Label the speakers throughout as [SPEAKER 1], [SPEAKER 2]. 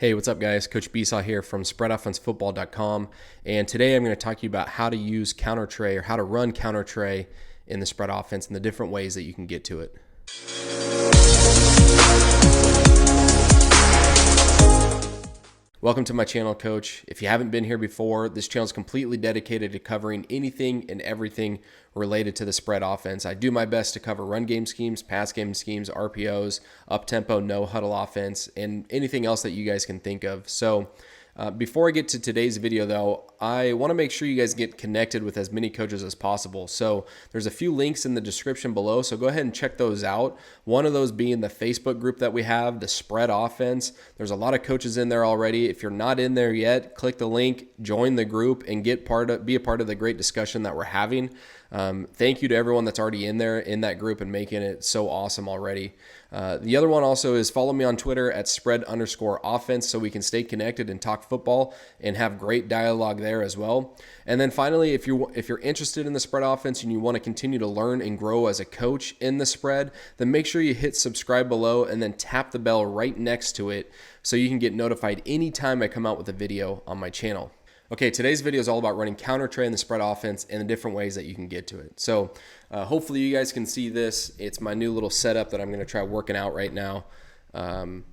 [SPEAKER 1] Hey, what's up, guys? Coach Besaw here from spreadoffensefootball.com, and today I'm going to talk to you about how to use counter Trey or how to run counter Trey in the spread offense and the different ways that you can get to it. Welcome to my channel, Coach. If you haven't been here before, this channel is completely dedicated to covering anything and everything related to the spread offense. I do my best to cover run game schemes, pass game schemes, RPOs, up-tempo, no-huddle offense, and anything else that you guys can think of. So before I get to today's video, though, I want to make sure you guys get connected with as many coaches as possible. So there's a few links in the description below, so go ahead and check those out. One of those being the Facebook group that we have, the Spread Offense. There's a lot of coaches in there already. If you're not in there yet, click the link, join the group, and be a part of the great discussion that we're having. Thank you to everyone that's already in there in that group and making it so awesome already. The other one also is follow me on Twitter at spread_offense so we can stay connected and talk football and have great dialogue there as well. And then finally, if you're interested in the spread offense and you want to continue to learn and grow as a coach in the spread, then make sure you hit subscribe below and then tap the bell right next to it so you can get notified anytime I come out with a video on my channel. Okay, today's video is all about running counter Trey in the spread offense and the different ways that you can get to it. So hopefully you guys can see this. It's my new little setup that I'm going to try working out right now.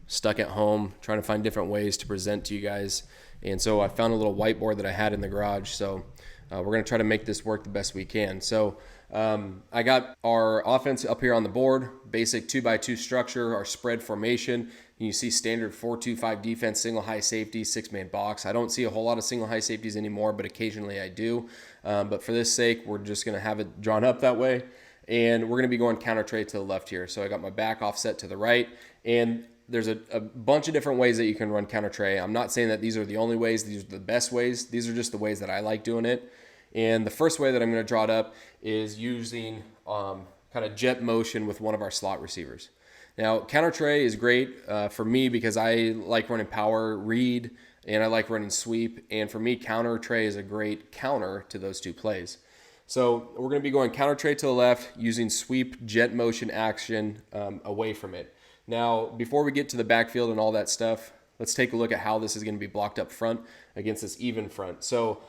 [SPEAKER 1] Stuck at home, trying to find different ways to present to you guys. And so I found a little whiteboard that I had in the garage. So we're going to try to make this work the best we can. So I got our offense up here on the board, basic 2x2 structure, our spread formation. You see standard 4-2-5 defense, single high safety, 6-man box. I don't see a whole lot of single high safeties anymore, but occasionally I do. But for this sake, we're just going to have it drawn up that way. And we're going to be going counter Trey to the left here. So I got my back offset to the right. And there's a bunch of different ways that you can run counter Trey. I'm not saying that these are the only ways. These are the best ways. These are just the ways that I like doing it. And the first way that I'm going to draw it up is using kind of jet motion with one of our slot receivers. Now, counter Trey is great for me because I like running power read and I like running sweep. And for me, counter Trey is a great counter to those two plays. So we're going to be going counter Trey to the left using sweep jet motion action away from it. Now, before we get to the backfield and all that stuff, let's take a look at how this is going to be blocked up front against this even front. So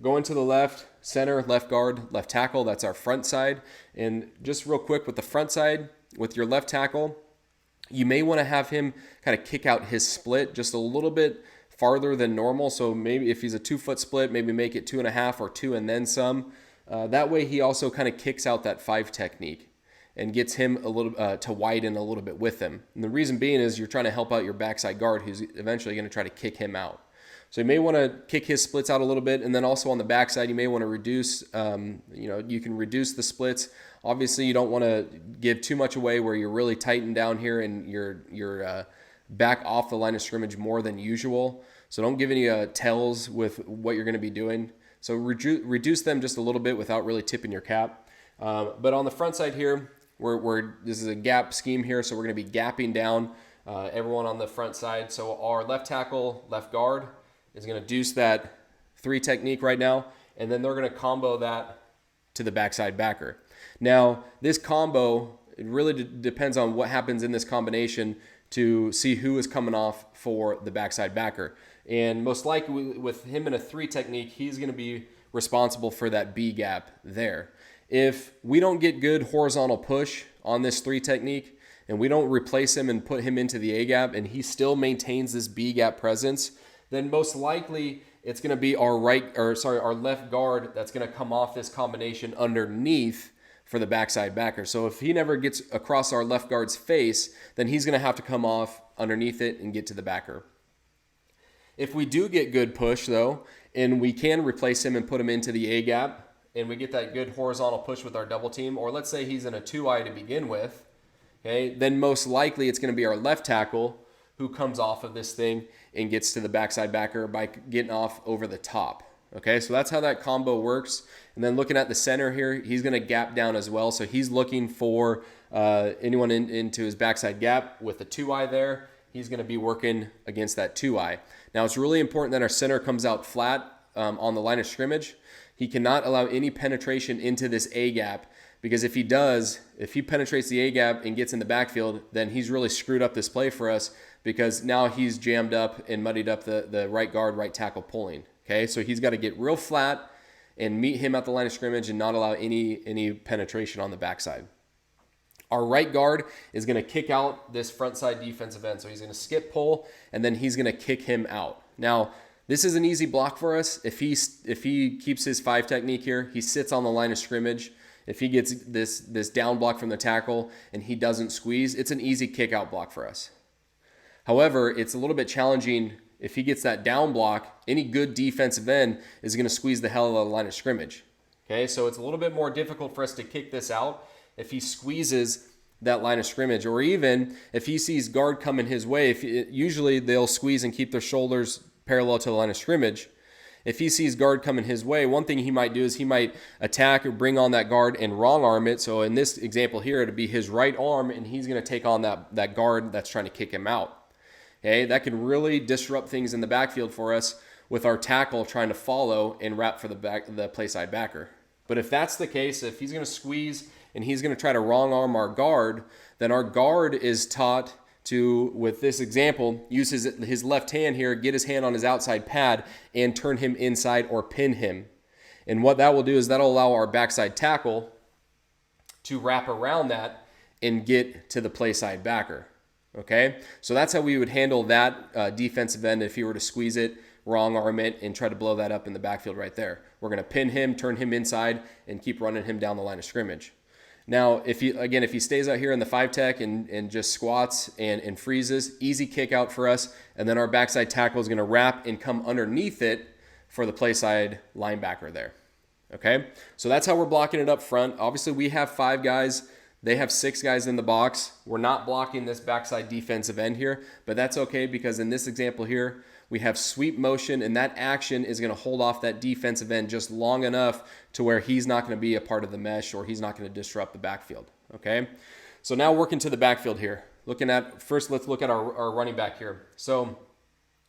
[SPEAKER 1] going to the left, center, left guard, left tackle, that's our front side. And just real quick with the front side, with your left tackle, you may want to have him kind of kick out his split just a little bit farther than normal. So maybe if he's a 2-foot split, maybe make it 2.5 or 2 and then some. That way he also kind of kicks out that 5 technique and gets him a little to widen a little bit with him. And the reason being is you're trying to help out your backside guard who's eventually going to try to kick him out. So you may want to kick his splits out a little bit, and then also on the backside, you may want to reduce. You can reduce the splits. Obviously, you don't want to give too much away where you're really tightened down here and you're back off the line of scrimmage more than usual. So don't give any tells with what you're going to be doing. So reduce them just a little bit without really tipping your cap. But on the front side here, this is a gap scheme here, so we're going to be gapping down everyone on the front side. So our left tackle, left guard is going to deuce that 3 technique right now, and then they're going to combo that to the backside backer. Now, this combo, it really depends on what happens in this combination to see who is coming off for the backside backer. And most likely with him in a 3 technique, he's going to be responsible for that B gap there. If we don't get good horizontal push on this 3 technique, and we don't replace him and put him into the A gap, and he still maintains this B gap presence, then most likely it's going to be our left guard that's going to come off this combination underneath for the backside backer. So if he never gets across our left guard's face, then he's going to have to come off underneath it and get to the backer. If we do get good push though, and we can replace him and put him into the A gap, and we get that good horizontal push with our double team, or let's say he's in a 2-eye to begin with, okay, then most likely it's going to be our left tackle who comes off of this thing and gets to the backside backer by getting off over the top. Okay, so that's how that combo works. And then looking at the center here, he's going to gap down as well. So he's looking for anyone into his backside gap with the 2-eye there. He's going to be working against that 2-eye. Now, it's really important that our center comes out flat on the line of scrimmage. He cannot allow any penetration into this A gap, because if he does, if he penetrates the A gap and gets in the backfield, then he's really screwed up this play for us because now he's jammed up and muddied up the right guard, right tackle pulling. Okay, so he's got to get real flat and meet him at the line of scrimmage and not allow any penetration on the backside. Our right guard is going to kick out this front side defensive end. So he's going to skip pull, and then he's going to kick him out. Now, this is an easy block for us. If he keeps his 5 technique here, he sits on the line of scrimmage. If he gets this down block from the tackle and he doesn't squeeze, it's an easy kick out block for us. However, it's a little bit challenging if he gets that down block. Any good defensive end is going to squeeze the hell out of the line of scrimmage. Okay, so it's a little bit more difficult for us to kick this out if he squeezes that line of scrimmage, or even if he sees guard coming his way. Usually they'll squeeze and keep their shoulders parallel to the line of scrimmage. If he sees guard coming his way, one thing he might do is he might attack or bring on that guard and wrong arm it. So in this example here, it'd be his right arm, and he's going to take on that guard that's trying to kick him out. Okay, that can really disrupt things in the backfield for us with our tackle trying to follow and wrap for the play side backer. But if that's the case, if he's going to squeeze and he's going to try to wrong arm our guard, then our guard is taught to, with this example, use his left hand here, get his hand on his outside pad and turn him inside or pin him. And what that will do is that'll allow our backside tackle to wrap around that and get to the play side backer. Okay, so that's how we would handle that defensive end if he were to squeeze it, wrong arm it, and try to blow that up in the backfield right there. We're going to pin him, turn him inside, and keep running him down the line of scrimmage. Now, if he stays out here in the 5 tech and just squats and freezes, easy kick out for us, and then our backside tackle is going to wrap and come underneath it for the play side linebacker there. Okay, so that's how we're blocking it up front. Obviously, we have 5 guys. They have 6 guys in the box. We're not blocking this backside defensive end here, but that's okay because in this example here, we have sweep motion, and that action is going to hold off that defensive end just long enough to where he's not going to be a part of the mesh or he's not going to disrupt the backfield. Okay, so now working to the backfield here. Let's look at our running back here. So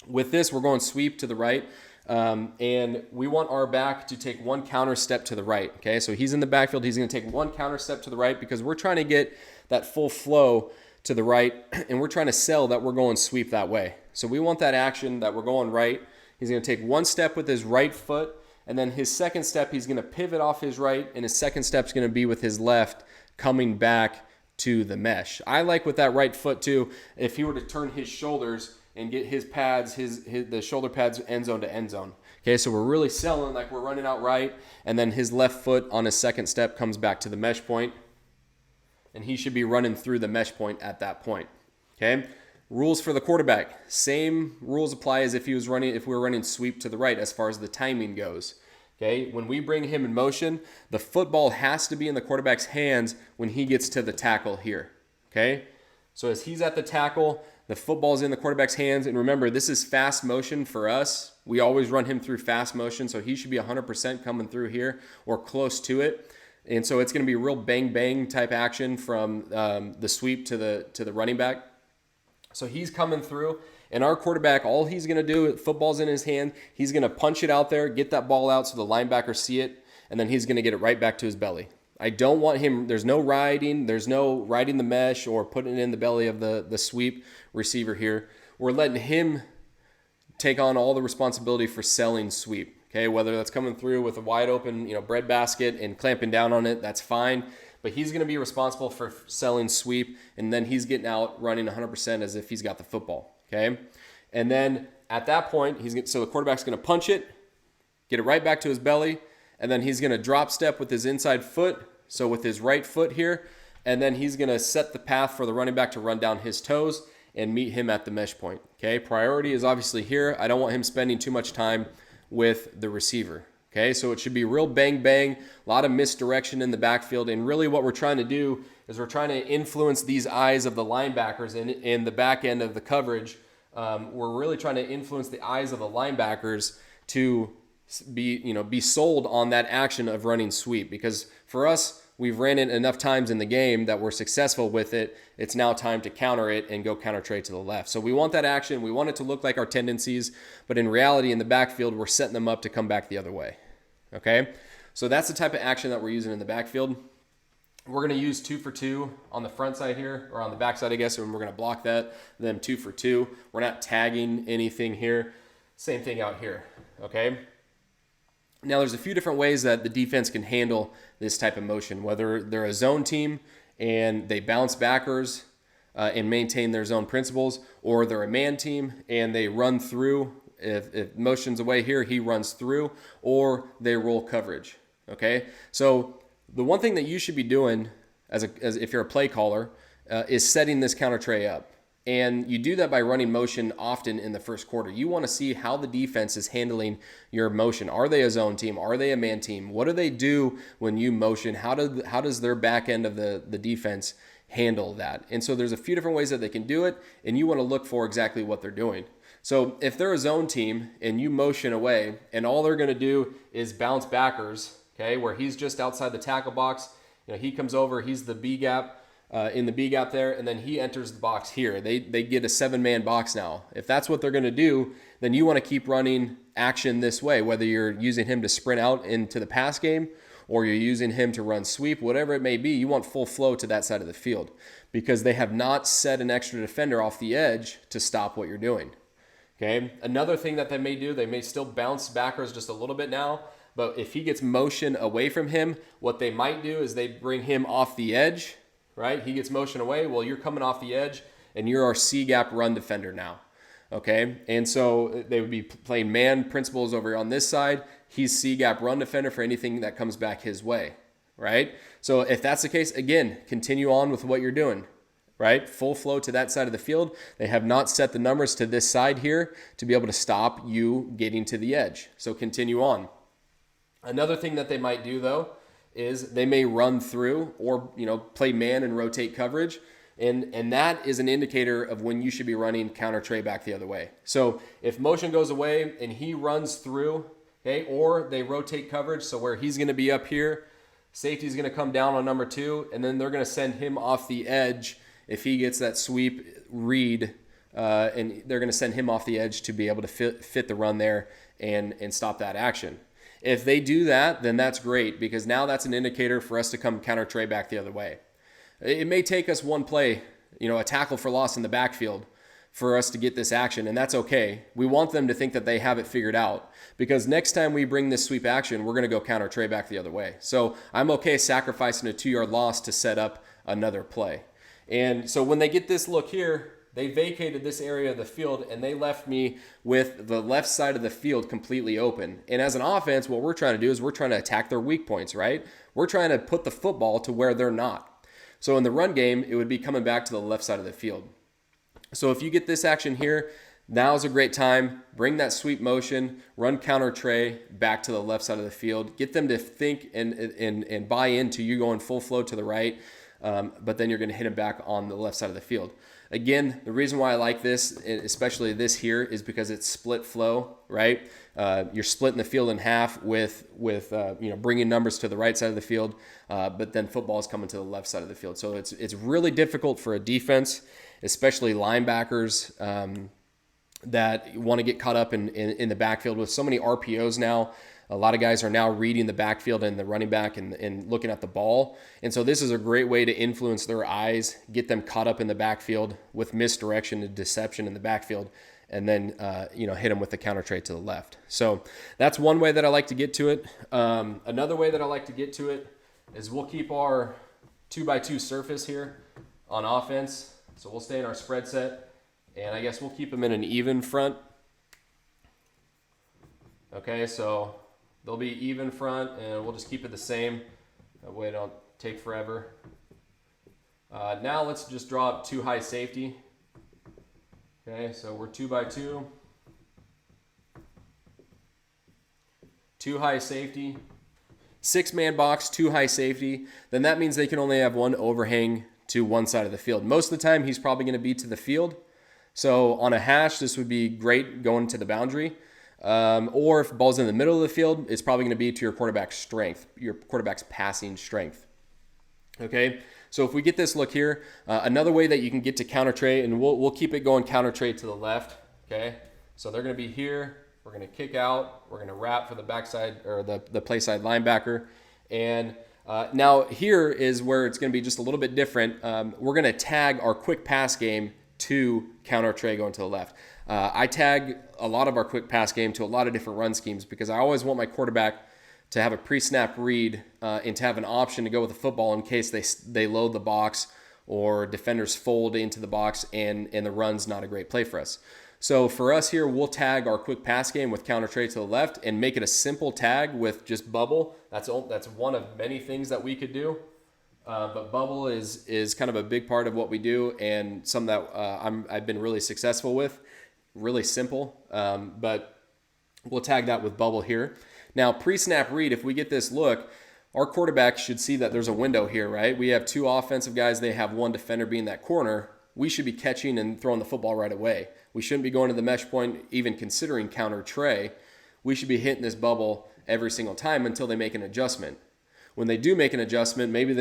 [SPEAKER 1] with this, we're going sweep to the right. And we want our back to take 1 counter step to the right. Okay, so he's in the backfield. He's going to take 1 counter step to the right because we're trying to get that full flow to the right, and we're trying to sell that we're going sweep that way. So we want that action that we're going right. He's going to take 1 step with his right foot, and then his second step, he's going to pivot off his right, and his second step is going to be with his left coming back to the mesh. I like with that right foot too, if he were to turn his shoulders and get his pads, the shoulder pads end zone to end zone. Okay, so we're really selling like we're running out right, and then his left foot on his second step comes back to the mesh point, and he should be running through the mesh point at that point. Okay, rules for the quarterback. Same rules apply as if we were running sweep to the right as far as the timing goes. Okay, when we bring him in motion, the football has to be in the quarterback's hands when he gets to the tackle here. Okay, so as he's at the tackle, the football's in the quarterback's hands. And remember, this is fast motion for us. We always run him through fast motion, so he should be 100% coming through here or close to it. And so it's going to be a real bang-bang type action from the sweep to the running back. So he's coming through, and our quarterback, all he's going to do, football's in his hand, he's going to punch it out there, get that ball out so the linebackers see it, and then he's going to get it right back to his belly. I don't want him, there's no riding the mesh or putting it in the belly of the sweep receiver here. We're letting him take on all the responsibility for selling sweep. Okay, whether that's coming through with a wide open, bread basket and clamping down on it, that's fine. But he's going to be responsible for selling sweep, and then he's getting out running 100% as if he's got the football. Okay, and then at that point, so the quarterback's going to punch it, get it right back to his belly, and then he's going to drop step with his inside foot, so with his right foot here, and then he's going to set the path for the running back to run down his toes and meet him at the mesh point. Okay, priority is obviously here. I don't want him spending too much time with the receiver. Okay, so it should be real bang, a lot of misdirection in the backfield, and really what we're trying to do is we're trying to influence these eyes of the linebackers in the back end of the coverage. We're really trying to influence the eyes of the linebackers to be sold on that action of running sweep, because for us, we've ran it enough times in the game that we're successful with it. It's now time to counter it and go counter Trey to the left. So we want that action. We want it to look like our tendencies, but in reality, in the backfield, we're setting them up to come back the other way. Okay? So that's the type of action that we're using in the backfield. We're going to use 2 for 2 on the front side here, or on the back side, I guess, and we're going to block that. Then 2 for 2. We're not tagging anything here. Same thing out here, okay? Now, there's a few different ways that the defense can handle this type of motion, whether they're a zone team and they bounce backers and maintain their zone principles, or they're a man team and they run through. If motion's away here, he runs through, or they roll coverage, okay? So the one thing that you should be doing as if you're a play caller is setting this counter Trey up. And you do that by running motion often in the first quarter. You want to see how the defense is handling your motion. Are they a zone team? Are they a man team? What do they do when you motion? How does their back end of the defense handle that? And so there's a few different ways that they can do it, and you want to look for exactly what they're doing. So if they're a zone team and you motion away and all they're going to do is bounce backers, okay, where he's just outside the tackle box, he comes over, he's the B gap, in the B gap there, and then he enters the box here. They get a 7-man box now. If that's what they're going to do, then you want to keep running action this way, whether you're using him to sprint out into the pass game or you're using him to run sweep, whatever it may be, you want full flow to that side of the field because they have not set an extra defender off the edge to stop what you're doing. Okay. Another thing that they may do, they may still bounce backers just a little bit now, but if he gets motion away from him, what they might do is they bring him off the edge, right? He gets motion away. Well, you're coming off the edge and you're our C gap run defender now. Okay. And so they would be playing man principles over on this side. He's C gap run defender for anything that comes back his way, right? So if that's the case, again, continue on with what you're doing. Right? Full flow to that side of the field. They have not set the numbers to this side here to be able to stop you getting to the edge. So continue on. Another thing that they might do though is they may run through or play man and rotate coverage. And that is an indicator of when you should be running counter Trey back the other way. So if motion goes away and he runs through, okay, or they rotate coverage, so where he's going to be up here, safety's going to come down on number 2, and then they're going to send him off the edge if he gets that sweep read, and they're going to send him off the edge to be able to fit the run there and stop that action. If they do that, then that's great because now that's an indicator for us to come counter Trey back the other way. It may take us one play, a tackle for loss in the backfield for us to get this action, and that's okay. We want them to think that they have it figured out because next time we bring this sweep action, we're going to go counter Trey back the other way. So I'm okay sacrificing a 2-yard loss to set up another play. And so when they get this look here, they vacated this area of the field and they left me with the left side of the field completely open. And as an offense, what we're trying to do is we're trying to attack their weak points, right? We're trying to put the football to where they're not. So in the run game, it would be coming back to the left side of the field. So if you get this action here, now's a great time. Bring that sweep motion, run counter Trey back to the left side of the field. Get them to think and buy into you going full flow to the right. But then you're going to hit him back on the left side of the field. Again, the reason why I like this, especially this here, is because it's split flow, right? You're splitting the field in half with bringing numbers to the right side of the field, but then football is coming to the left side of the field. So it's really difficult for a defense, especially linebackers that want to get caught up in the backfield with so many RPOs now. A lot of guys are now reading the backfield and the running back and looking at the ball. And so this is a great way to influence their eyes, get them caught up in the backfield with misdirection and deception in the backfield, and then hit them with the counter Trey to the left. So that's one way that I like to get to it. Another way that I like to get to it is we'll keep our 2x2 surface here on offense. So we'll stay in our spread set, and I guess we'll keep them in an even front. Okay, so they'll be even front, and we'll just keep it the same. That way it don't take forever. Now let's just draw up 2 high safety. Okay, so we're 2x2. 2 high safety. 6-man box, 2 high safety. Then that means they can only have 1 overhang to one side of the field. Most of the time, he's probably going to be to the field. So on a hash, this would be great going to the boundary. Or if the ball's in the middle of the field, it's probably going to be to your quarterback's strength, your quarterback's passing strength. Okay, so if we get this look here, another way that you can get to counter Trey, and we'll keep it going counter Trey to the left. Okay, so they're going to be here. We're going to kick out. We're going to wrap for the backside or the play side linebacker. And Now here is where it's going to be just a little bit different. We're going to tag our quick pass game to counter Trey going to the left. I tag a lot of our quick pass game to a lot of different run schemes because I always want my quarterback to have a pre-snap read and to have an option to go with the football in case they load the box or defenders fold into the box and the run's not a great play for us. So for us here, we'll tag our quick pass game with counter Trey to the left and make it a simple tag with just bubble. That's one of many things that we could do. But bubble is kind of a big part of what we do and something that I've been really successful with. Really simple, but we'll tag that with bubble here. Now, pre-snap read, if we get this look, our quarterback should see that there's a window here, right? We have two offensive guys. They have one defender being that corner. We should be catching and throwing the football right away. We shouldn't be going to the mesh point, even considering counter Trey. We should be hitting this bubble every single time until they make an adjustment. When they do make an adjustment, maybe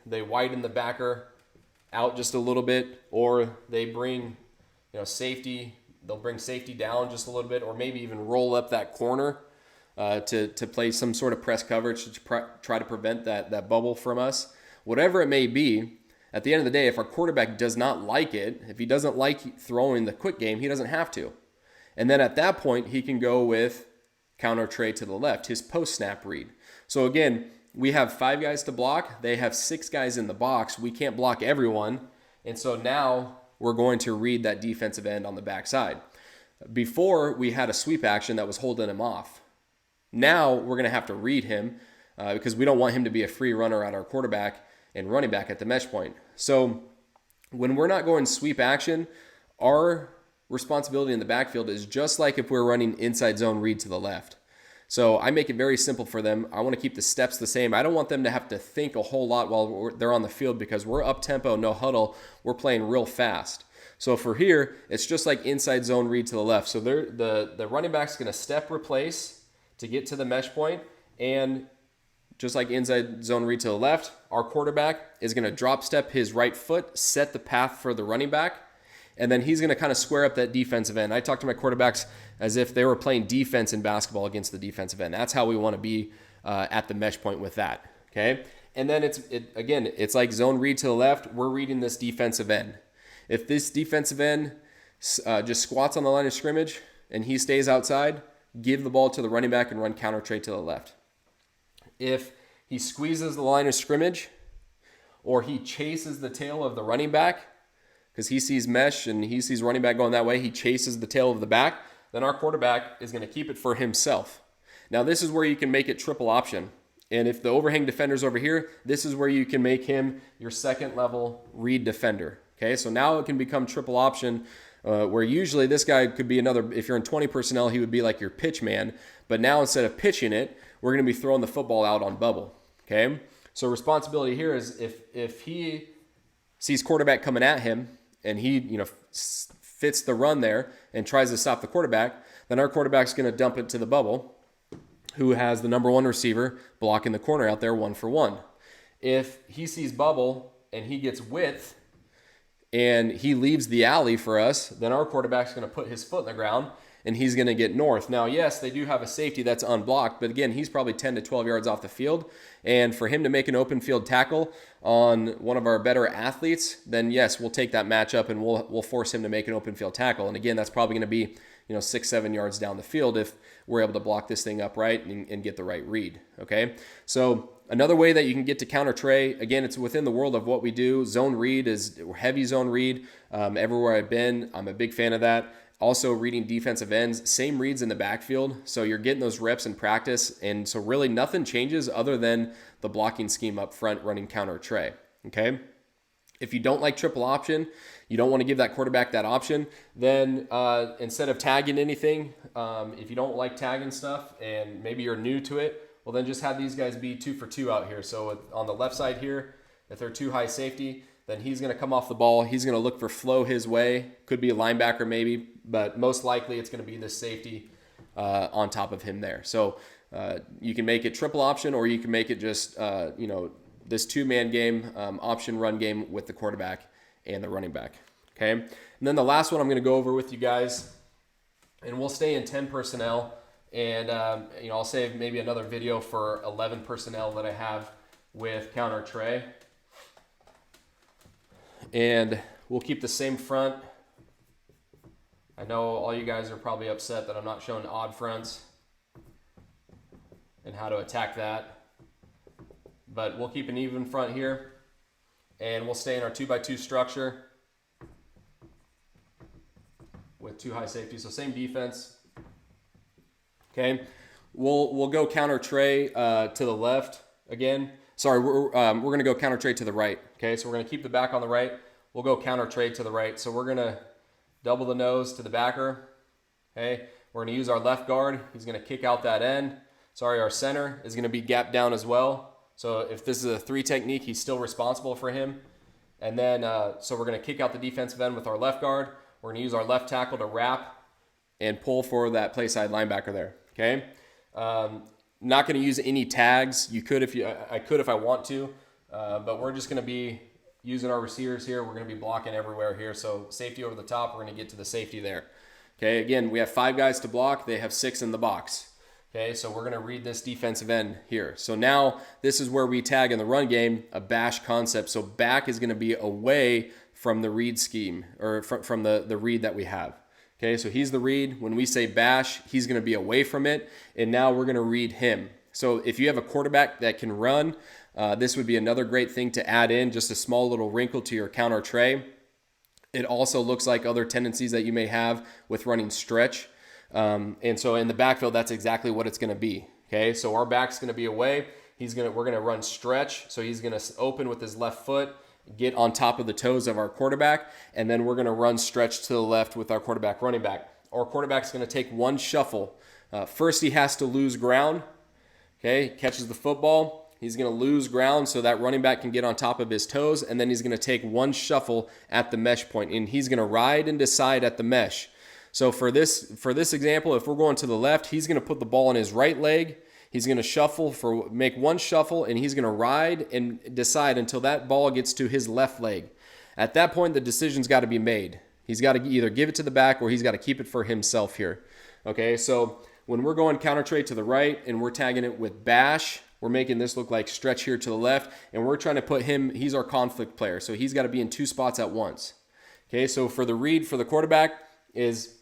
[SPEAKER 1] they widen the backer out just a little bit, or they bring safety. They'll bring safety down just a little bit, or maybe even roll up that corner to play some sort of press coverage to try to prevent that bubble from us. Whatever it may be, at the end of the day, if our quarterback does not like it, if he doesn't like throwing the quick game, he doesn't have to. And then at that point, he can go with counter Trey to the left, his post-snap read. So again, we have 5 guys to block. They have 6 guys in the box. We can't block everyone. And so now we're going to read that defensive end on the backside. Before, we had a sweep action that was holding him off. Now we're going to have to read him because we don't want him to be a free runner at our quarterback and running back at the mesh point. So when we're not going sweep action, our responsibility in the backfield is just like if we're running inside zone read to the left. So I make it very simple for them. I want to keep the steps the same. I don't want them to have to think a whole lot while they're on the field because we're up tempo, no huddle. We're playing real fast. So for here, it's just like inside zone read to the left. So the running back's going to step replace to get to the mesh point, and just like inside zone read to the left, our quarterback is going to drop step his right foot, set the path for the running back, and then he's going to kind of square up that defensive end. I talk to my quarterbacks as if they were playing defense in basketball against the defensive end. That's how we want to be at the mesh point with that, okay? And then it's like zone read to the left. We're reading this defensive end. If this defensive end just squats on the line of scrimmage and he stays outside, give the ball to the running back and run counter Trey to the left. If he squeezes the line of scrimmage or he chases the tail of the running back because he sees mesh and he sees running back going that way, he chases the tail of the back, then our quarterback is going to keep it for himself. Now, this is where you can make it triple option. And if the overhang defender's over here, this is where you can make him your second level read defender. Okay, so now it can become triple option where usually this guy could be another, if you're in 20 personnel, he would be like your pitch man. But now instead of pitching it, we're going to be throwing the football out on bubble. Okay, so responsibility here is if he sees quarterback coming at him and he fits the run there and tries to stop the quarterback, then our quarterback's going to dump it to the bubble, who has the number 1 receiver blocking the corner out there 1-for-1. If he sees bubble and he gets width and he leaves the alley for us, then our quarterback's going to put his foot in the ground and he's going to get north. Now, yes, they do have a safety that's unblocked, but again, he's probably 10 to 12 yards off the field. And for him to make an open field tackle on one of our better athletes, then yes, we'll take that matchup and we'll force him to make an open field tackle. And again, that's probably going to be 6-7 yards down the field if we're able to block this thing upright and get the right read. Okay, so another way that you can get to counter Trey, again, it's within the world of what we do. Zone read is heavy zone read. Everywhere I've been, I'm a big fan of that. Also reading defensive ends, same reads in the backfield. So you're getting those reps in practice. And so really nothing changes other than the blocking scheme up front running counter Trey. Okay. If you don't like triple option, you don't want to give that quarterback that option, then instead of tagging anything, if you don't like tagging stuff and maybe you're new to it, well, then just have these guys be 2-for-2 out here. So on the left side here, if they're too high safety, then he's going to come off the ball. He's going to look for flow his way. Could be a linebacker maybe, but most likely it's going to be the safety on top of him there. So you can make it triple option or you can make it just, this 2-man game, option run game with the quarterback and the running back. Okay. And then the last one I'm going to go over with you guys, and we'll stay in 10 personnel. And, I'll save maybe another video for 11 personnel that I have with counter Trey. And we'll keep the same front. I know all you guys are probably upset that I'm not showing odd fronts and how to attack that. But we'll keep an even front here. And we'll stay in our 2x2 structure with 2 high safeties. So same defense. Okay. We'll go counter Trey to the left again. Sorry, we're going to go counter Trey to the right. Okay, so we're going to keep the back on the right. We'll go counter Trey to the right. So we're going to double the nose to the backer. Okay, we're going to use our left guard. He's going to kick out that end. Sorry, our center is going to be gapped down as well. So if this is a 3 technique, he's still responsible for him. And then, so we're going to kick out the defensive end with our left guard. We're going to use our left tackle to wrap and pull for that play side linebacker there. Okay. Not going to use any tags. You could I could if I want to, but we're just going to be using our receivers here. We're going to be blocking everywhere here. So safety over the top, we're going to get to the safety there. Okay, again, we have 5 guys to block. They have 6 in the box. Okay, so we're going to read this defensive end here. So now this is where we tag in the run game a bash concept. So back is going to be away from the read scheme, or from the read that we have. Okay, so he's the read. When we say bash, he's going to be away from it, and now we're going to read him. So if you have a quarterback that can run, this would be another great thing to add in, just a small little wrinkle to your counter Trey. It also looks like other tendencies that you may have with running stretch. And so in the backfield, that's exactly what it's going to be. Okay, so our back's going to be away. We're going to run stretch. So he's going to open with his left foot, get on top of the toes of our quarterback, and then we're going to run stretch to the left with our quarterback running back. Our quarterback's going to take one shuffle. First, he has to lose ground. Okay, catches the football. He's going to lose ground so that running back can get on top of his toes, and then he's going to take one shuffle at the mesh point, and he's going to ride and decide at the mesh. So for this example, if we're going to the left, he's going to put the ball on his right leg. He's going to make one shuffle, and he's going to ride and decide until that ball gets to his left leg. At that point, the decision's got to be made. He's got to either give it to the back or he's got to keep it for himself here. Okay, so when we're going counter Trey to the right and we're tagging it with bash, we're making this look like stretch here to the left, and we're trying to put him, he's our conflict player, so he's got to be in 2 spots at once. Okay, so for the read for the quarterback is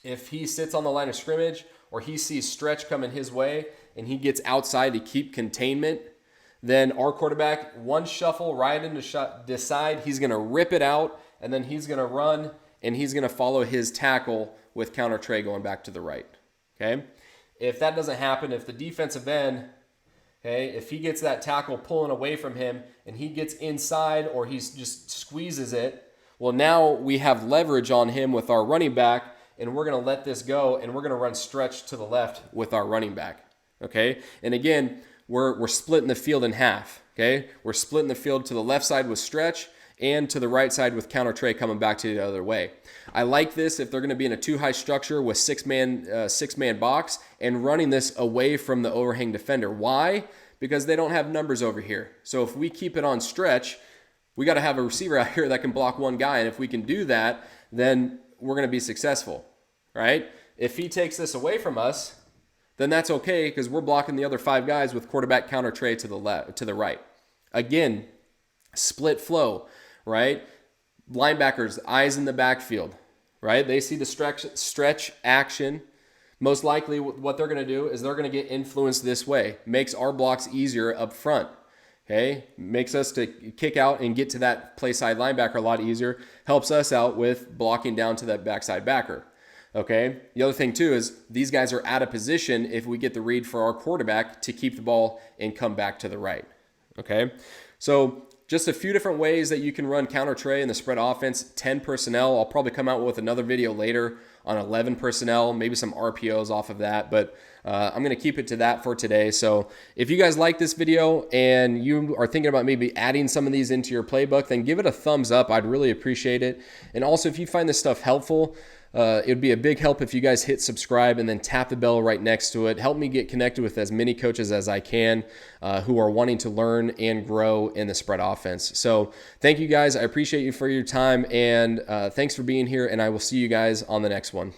[SPEAKER 1] if he sits on the line of scrimmage or he sees stretch coming his way and he gets outside to keep containment, then our quarterback, one shuffle right into decide, he's going to rip it out, and then he's going to run and he's going to follow his tackle with counter Trey going back to the right. Okay, if that doesn't happen, if the defensive end, okay, if he gets that tackle pulling away from him and he gets inside or he just squeezes it, well, now we have leverage on him with our running back, and we're going to let this go, and we're going to run stretch to the left with our running back. Okay, and again, we're splitting the field in half. Okay, we're splitting the field to the left side with stretch and to the right side with counter Trey coming back to the other way. I like this if they're going to be in a 2-high structure with six-man box and running this away from the overhang defender. Why? Because they don't have numbers over here. So if we keep it on stretch, we got to have a receiver out here that can block one guy, and if we can do that, then we're going to be successful, right? If he takes this away from us, then that's okay because we're blocking the other 5 guys with quarterback counter Trey to the right. Again, split flow, right? Linebackers, eyes in the backfield, right? They see the stretch action. Most likely what they're going to do is they're going to get influenced this way. Makes our blocks easier up front. Okay, makes us to kick out and get to that play side linebacker a lot easier. Helps us out with blocking down to that backside backer. Okay, the other thing too is these guys are out of position if we get the read for our quarterback to keep the ball and come back to the right. Okay, so just a few different ways that you can run counter Trey in the spread offense. 10 personnel. I'll probably come out with another video later on 11 personnel, maybe some RPOs off of that, but I'm going to keep it to that for today. So if you guys like this video and you are thinking about maybe adding some of these into your playbook, then give it a thumbs up. I'd really appreciate it. And also, if you find this stuff helpful, it would be a big help if you guys hit subscribe and then tap the bell right next to it. Help me get connected with as many coaches as I can who are wanting to learn and grow in the spread offense. So thank you guys. I appreciate you for your time, and thanks for being here, and I will see you guys on the next one.